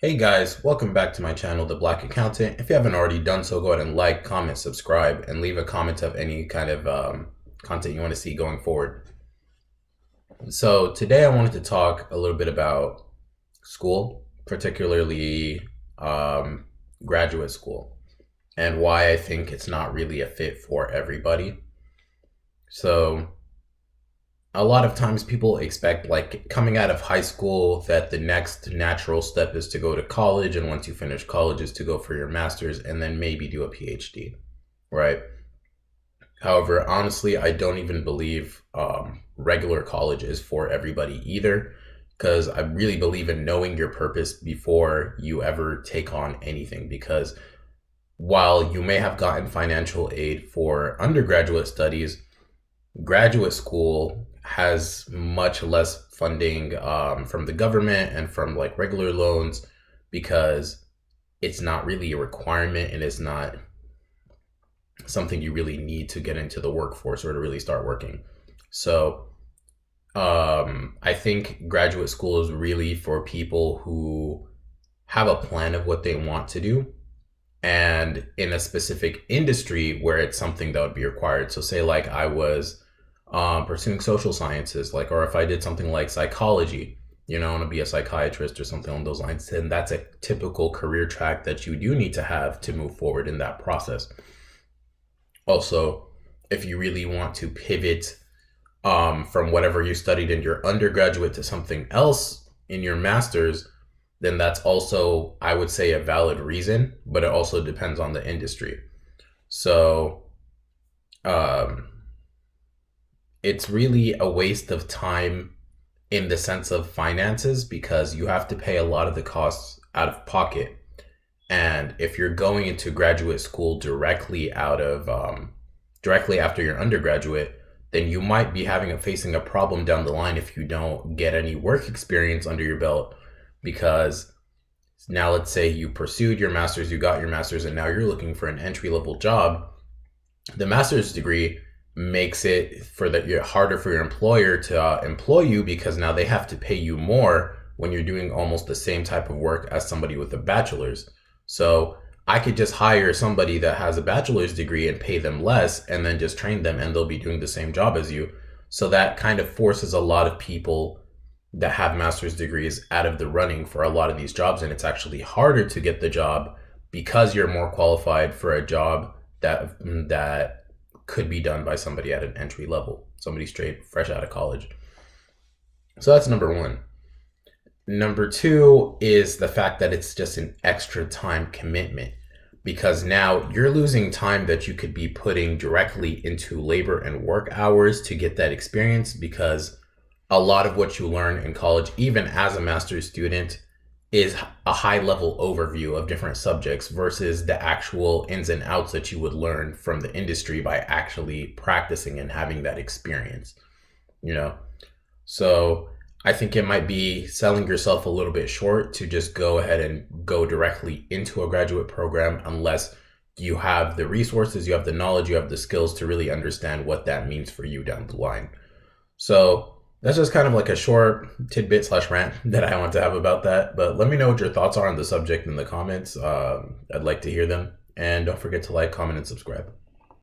Hey guys, welcome back to my channel, The Black Accountant. If you haven't already done so, go ahead and like, comment, subscribe, and leave a comment of any kind of content you want to see going forward. So today I wanted to talk a little bit about school, particularly graduate school, and why I think it's not really a fit for everybody. So a lot of times people expect, like, coming out of high school, that the next natural step is to go to college, and once you finish college is to go for your master's and then maybe do a PhD, right? However, honestly, I don't even believe regular college is for everybody either, because I really believe in knowing your purpose before you ever take on anything. Because while you may have gotten financial aid for undergraduate studies, graduate school has much less funding from the government and from like regular loans, because it's not really a requirement and it's not something you really need to get into the workforce or to really start working. So I think graduate school is really for people who have a plan of what they want to do and in a specific industry where it's something that would be required. So say like I was pursuing social sciences, like, or if I did something like psychology, I want to be a psychiatrist or something along those lines, then that's a typical career track that you do need to have to move forward in that process. Also, if you really want to pivot from whatever you studied in your undergraduate to something else in your master's, then that's also, I would say, a valid reason, but it also depends on the industry. So um, it's really a waste of time in the sense of finances, because you have to pay a lot of the costs out of pocket. And if you're going into graduate school directly after your undergraduate, then you might be facing a problem down the line if you don't get any work experience under your belt. Because now, let's say you pursued your master's, you got your master's, and now you're looking for an entry level job. The master's degree makes it harder for your employer to employ you, because now they have to pay you more when you're doing almost the same type of work as somebody with a bachelor's. So I could just hire somebody that has a bachelor's degree and pay them less and then just train them, and they'll be doing the same job as you. So that kind of forces a lot of people that have master's degrees out of the running for a lot of these jobs, and it's actually harder to get the job because you're more qualified for a job that could be done by somebody at an entry level, somebody straight fresh out of college. So that's number one. Number two is the fact that it's just an extra time commitment, because now you're losing time that you could be putting directly into labor and work hours to get that experience. Because a lot of what you learn in college, even as a master's student, is a high level overview of different subjects versus the actual ins and outs that you would learn from the industry by actually practicing and having that experience, you know? So I think it might be selling yourself a little bit short to just go ahead and go directly into a graduate program, unless you have the resources, you have the knowledge, you have the skills to really understand what that means for you down the line. So that's just kind of like a short tidbit slash rant that I want to have about that. But let me know what your thoughts are on the subject in the comments. I'd like to hear them. And don't forget to like, comment, and subscribe.